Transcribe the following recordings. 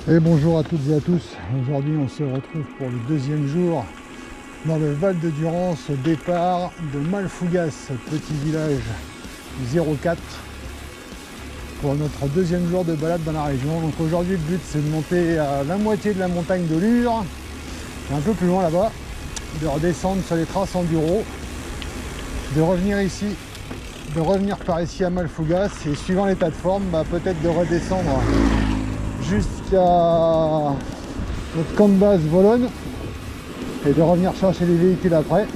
Et bonjour à toutes et à tous. Aujourd'hui on se retrouve pour le deuxième jour dans le Val de Durance au départ de Malfougas, petit village 04, pour notre deuxième jour de balade dans la région. Donc aujourd'hui le but c'est de monter à la moitié de la montagne de Lure, un peu plus loin là-bas, de redescendre sur les traces enduro, de revenir ici, de revenir par ici à Malfougas et suivant l'état de forme, peut-être de redescendre jusqu'à notre camp de base Volonne et de revenir chercher les véhicules après,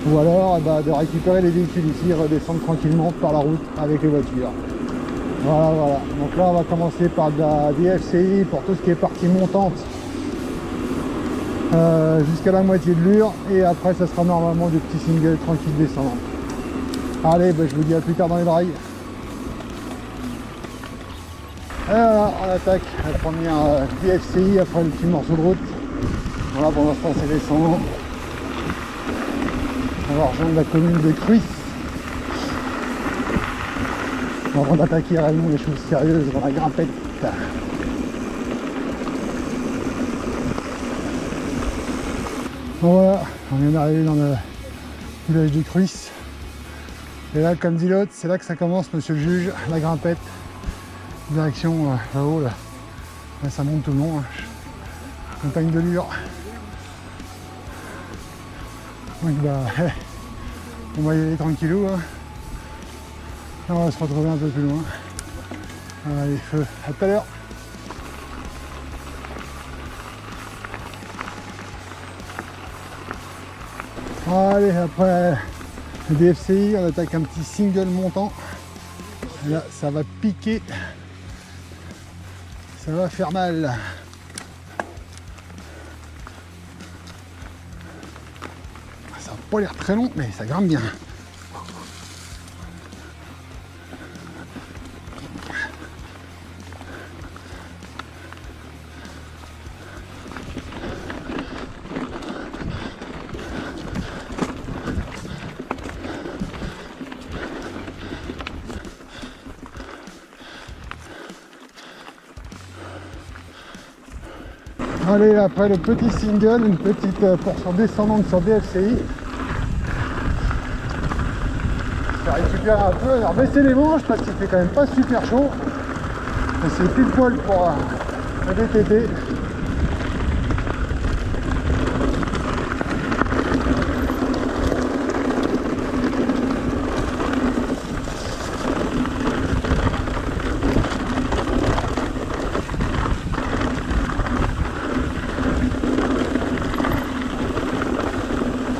ou alors de récupérer les véhicules ici et redescendre tranquillement par la route avec les voitures. Voilà, donc là on va commencer par de la DFCI pour tout ce qui est partie montante jusqu'à la moitié de Lure, et après ça sera normalement des petits singles tranquilles descendants. Allez, je vous dis à plus tard dans les rails. Et voilà, on attaque la première DFCI après le petit morceau de route. Voilà, pour l'instant c'est descendant. On va rejoindre la commune de Cruys. Avant d'attaquer réellement les choses sérieuses dans la grimpette. Bon voilà, on vient d'arriver dans le village de Cruys. Et là, comme dit l'autre, c'est là que ça commence, monsieur le juge, la grimpette. Direction là-haut, là. Là ça monte tout le long, hein. Montagne de Lure. Donc on va y aller tranquillou, hein. Là, on va se retrouver un peu plus loin. Voilà les feux, à tout à l'heure. Allez, après le DFCI, on attaque un petit single montant. Et là ça va piquer. Ça va faire mal. Ça n'a pas l'air très long, mais ça grimpe bien. Allez, après le petit single, une petite portion descendante sur DFCI. Je vais récupérer un peu, alors baisser les manches parce qu'il fait quand même pas super chaud. Et c'est pile poil pour le VTT.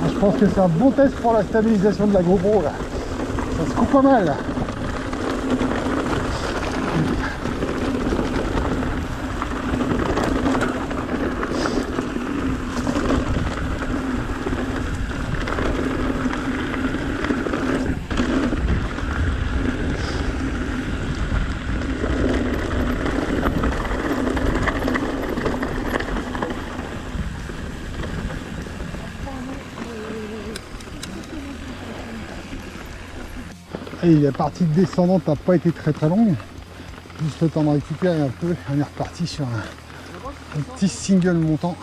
Je pense que c'est un bon test pour la stabilisation de la GoPro là. Ça se coupe pas mal là. Et la partie descendante n'a pas été très longue, juste le temps de récupérer un peu. On est reparti sur un petit single montant,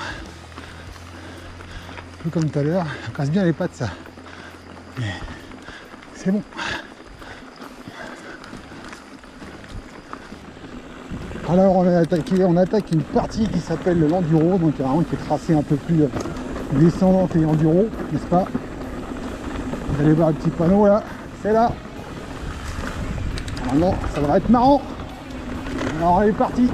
un peu comme tout à l'heure. On casse bien les pattes, ça, c'est bon. Alors on attaque une partie qui s'appelle l'enduro, donc vraiment qui est tracée un peu plus descendante et enduro, n'est-ce pas? Vous allez voir le petit panneau là, c'est là. Non, ça va être marrant. Alors elle est partie.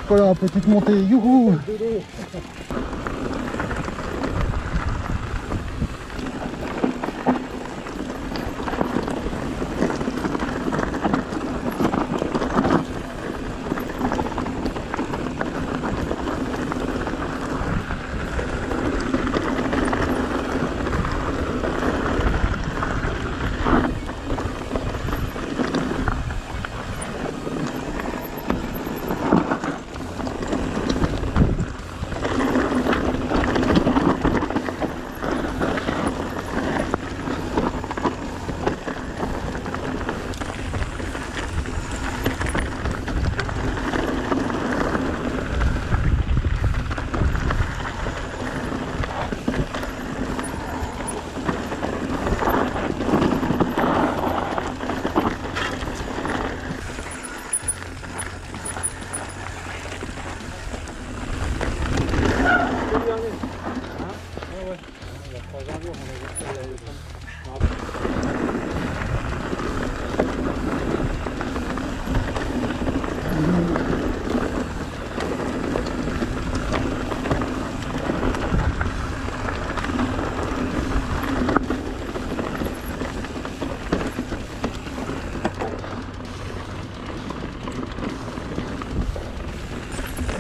Voilà, petite montée, youhou!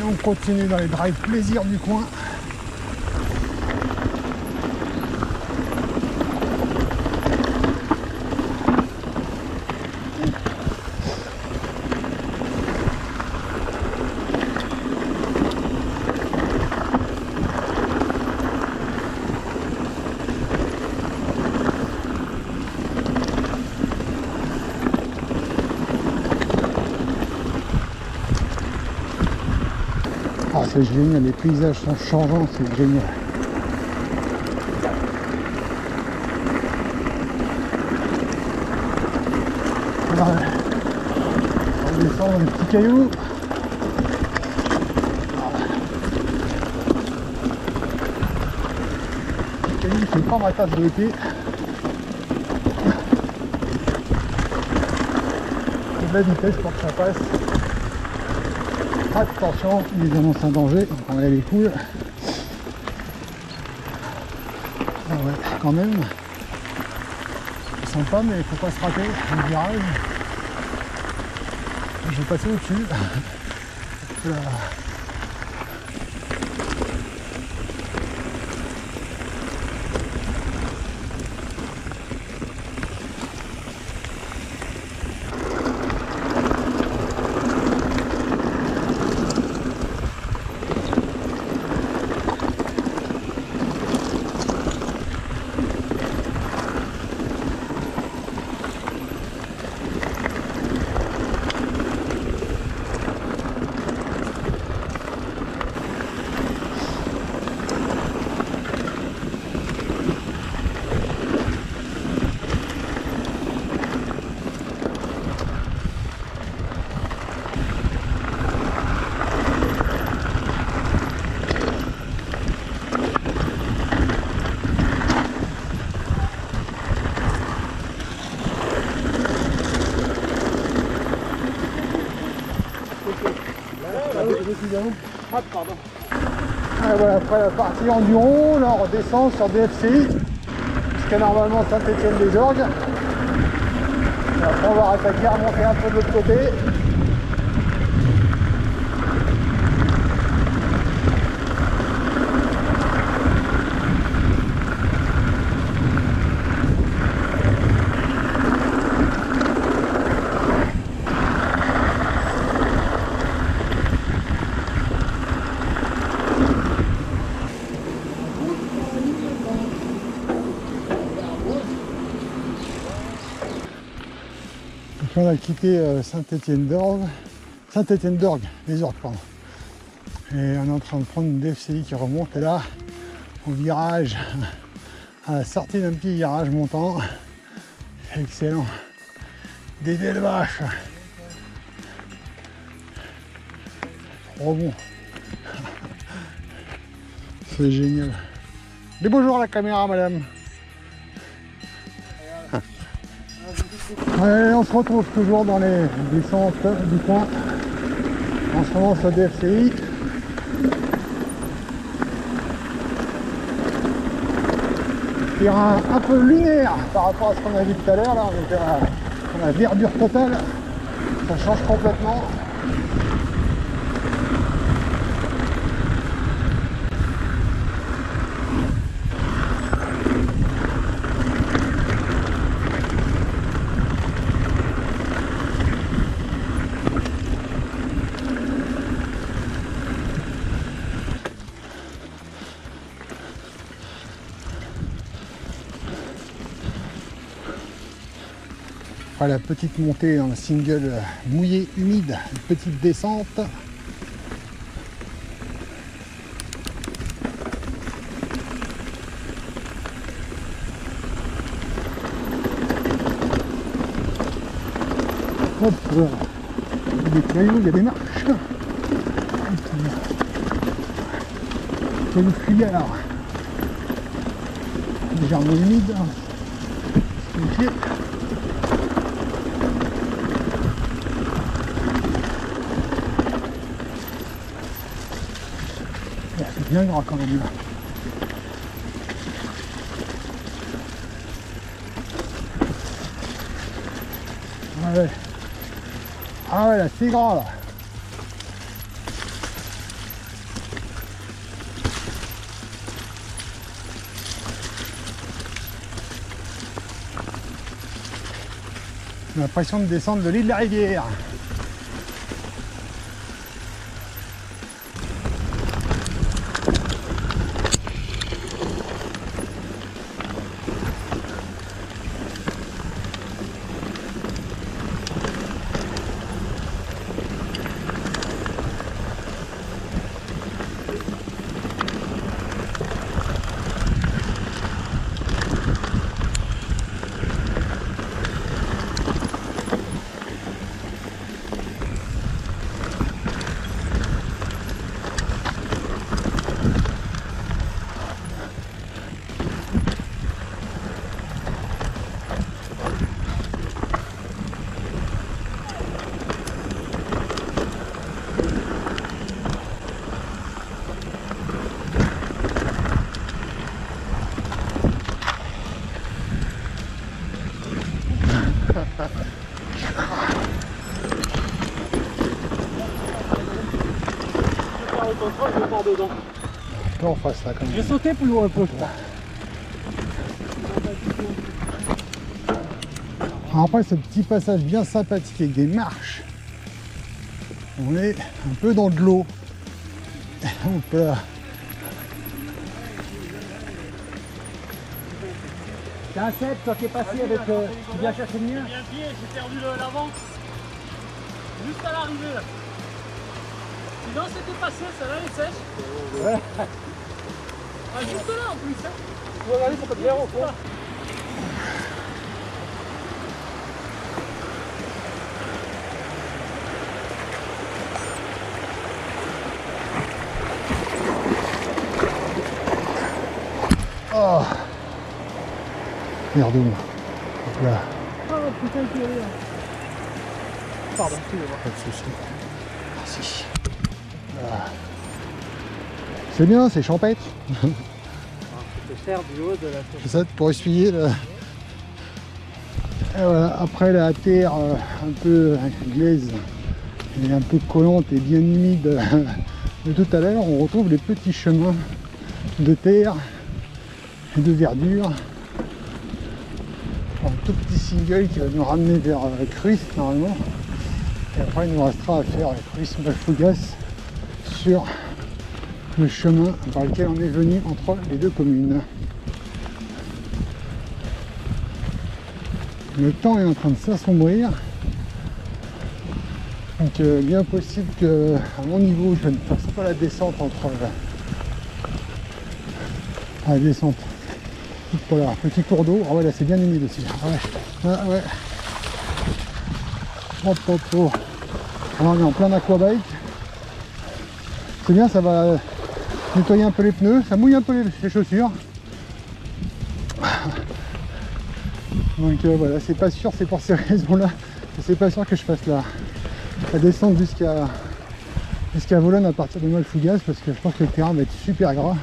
Et on continue dans les drives plaisir du coin. Ah, c'est génial, les paysages sont changeants, c'est génial. Ouais. On descend dans les petits cailloux. Les cailloux, c'est pas ma tasse de thé. C'est de la vitesse pour que ça passe. Attention, ils annoncent un danger, donc on va aller les couilles. Ah ouais, quand même. C'est sympa, mais il faut pas se rater, le virage. Je vais passer au-dessus. Voilà. Ah, pardon. Ah, voilà, après la partie enduro, là on redescend sur DFCI jusqu'à normalement Saint-Étienne-des-Orgues. Et après on va attaquer à remonter un peu de l'autre côté. On a quitté Saint-Étienne-d'Orgues, les Orgues, pardon. Et on est en train de prendre une DFCI qui remonte, et là, au virage, à la sortie d'un petit virage montant. Excellent. Des belles vaches. Trop bon. C'est génial. Des bonjours à la caméra, madame. Ouais, on se retrouve toujours dans les descentes du coin. en ce moment sur DFCI. Terrain un peu lunaire par rapport à ce qu'on a vu tout à l'heure. Là, on était à la verdure totale. Ça change complètement. Après la petite montée dans le single mouillé, humide, une petite descente. Hop, il y a des cailloux, il y a des marches. Cailloux fuyards. Légèrement humide. Vérifier. C'est bien gras quand même là. Ah ouais. Ah ouais là c'est gras là. J'ai l'impression de descendre de l'île de la Rivière. Dedans. On fasse ça quand même. Je vais sauter plus loin un peu, je crois. Alors après ce petit passage bien sympathique avec des marches, on est un peu dans de l'eau. On peut... T'as un 7, toi qui es passé avec... tu viens chercher le mien? J'ai un pied, j'ai perdu l'avant. Juste à l'arrivée là. Sinon c'était passé, celle-là elle est sèche. Ouais. Ah, juste là en plus. Hein. Tu vas regarder, faut pas te faire au fond. Oh merde, hop là, Oh putain, tu es là. Pardon, excusez-moi. pas de soucis. Merci. Voilà. C'est bien, c'est champêtre. Je te sers du haut de la tour. C'est ça pour essuyer là. Et voilà, après la terre un peu glaise et un peu collante et bien humide de tout à l'heure, on retrouve les petits chemins de terre et de verdure. Un tout petit single qui va nous ramener vers Cruys normalement. Et après il nous restera à faire Cruys-Malfougas sur le chemin par lequel on est venu entre les deux communes. Le temps est en train de s'assombrir. Donc bien possible que à mon niveau je ne fasse pas la descente entre la descente. Voilà, petit cours d'eau. Ah ouais là c'est bien humide aussi. Ah ouais. Ah ouais. Hop hop hop. Alors, on est en plein aquabike. C'est bien, ça va nettoyer un peu les pneus, ça mouille un peu les chaussures. Donc voilà, c'est pas sûr, c'est pour ces raisons là, c'est pas sûr que je fasse la descente jusqu'à escavolone à partir de Malfougas parce que je pense que le terrain va être super gras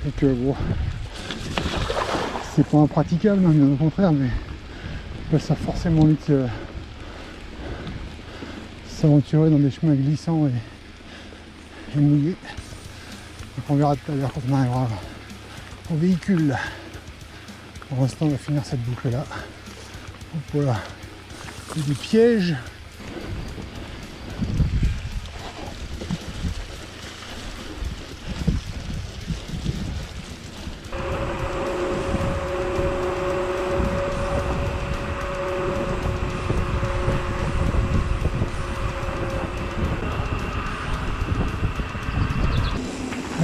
et que bon, c'est pas impraticable, hein, bien au contraire, mais pas ça forcément envie de s'aventurer dans des chemins glissants et mouillés. Donc on verra tout à l'heure quand on arrivera au véhicule. Pour l'instant on va finir cette boucle là. Donc voilà, il y a des pièges.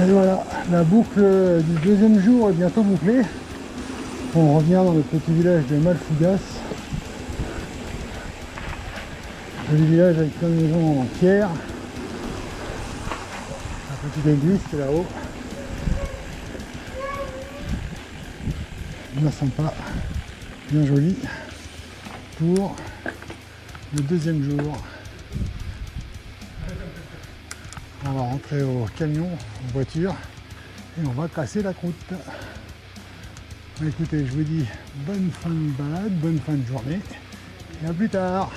Et voilà, la boucle du deuxième jour est bientôt bouclée. On revient dans le petit village de Malfougas. Joli village avec plein de maisons en pierre. La petite église qui est là-haut. Bien sympa, bien joli. Pour le deuxième jour. On va rentrer au camion, en voiture, et on va casser la croûte. Écoutez, je vous dis bonne fin de balade, bonne fin de journée, et à plus tard.